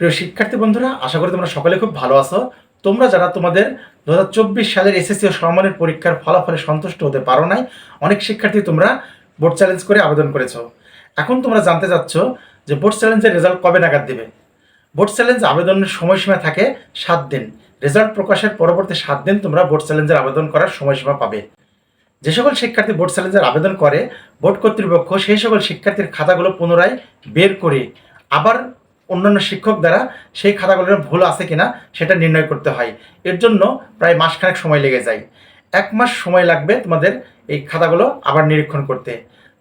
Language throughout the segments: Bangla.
প্রিয় শিক্ষার্থী বন্ধুরা, আশা করি তোমরা সকলে খুব ভালো আছো। তোমরা যারা তোমাদের 2024 সালের এসএসসি ও সমমানের পরীক্ষার ফলাফলে সন্তুষ্ট হতে পারো নাই, অনেক শিক্ষার্থী তোমরা বোর্ড চ্যালেঞ্জ করে আবেদন করেছো। এখন তোমরা জানতে চাচ্ছ যে বোর্ড চ্যালেঞ্জের রেজাল্ট কবে নাগাদ দেবে। বোর্ড চ্যালেঞ্জ আবেদনের সময়সীমা থাকে 7 দিন। রেজাল্ট প্রকাশের পরবর্তী 7 দিন তোমরা বোর্ড চ্যালেঞ্জের আবেদন করার সময়সীমা পাবে। যে সকল শিক্ষার্থী বোর্ড চ্যালেঞ্জের আবেদন করে, বোর্ড কর্তৃপক্ষ সেই সকল শিক্ষার্থীর খাতাগুলো পুনরায় বের করে আবার অন্যান্য শিক্ষক দ্বারা সেই খাতাগুলোর ভুল আছে কিনা সেটা নির্ণয় করতে হয়। এর জন্য প্রায় মাসখানেক সময় লেগে যায়। 1 মাস সময় লাগবে তোমাদের এই খাতাগুলো আবার নিরীক্ষণ করতে।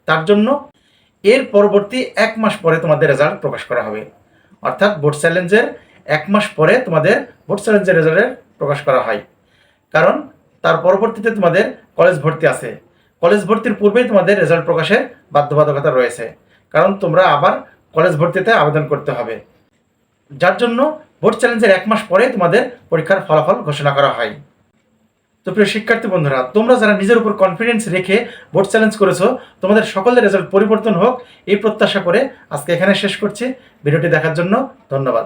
তার জন্য এর পরবর্তী 1 মাস পরে তোমাদের রেজাল্ট প্রকাশ করা হবে। অর্থাৎ বোর্ড চ্যালেঞ্জের 1 মাস পরে তোমাদের বোর্ড চ্যালেঞ্জের রেজাল্টের প্রকাশ করা হয়। কারণ তার পরবর্তীতে তোমাদের কলেজ ভর্তি আছে। কলেজ ভর্তির পূর্বেই তোমাদের রেজাল্ট প্রকাশের বাধ্যবাধকতা রয়েছে, কারণ তোমরা আবার কলেজ ভর্তিতে আবেদন করতে হবে। যার জন্য বোর্ড চ্যালেঞ্জের 1 মাস পরে তোমাদের পরীক্ষার ফলাফল ঘোষণা করা হয়। তো প্রিয় শিক্ষার্থী বন্ধুরা, তোমরা যারা নিজের উপর কনফিডেন্স রেখে বোর্ড চ্যালেঞ্জ করেছো, তোমাদের সকলের রেজাল্ট পরিবর্তন হোক এই প্রত্যাশা করে আজকে এখানে শেষ করছি। ভিডিওটি দেখার জন্য ধন্যবাদ।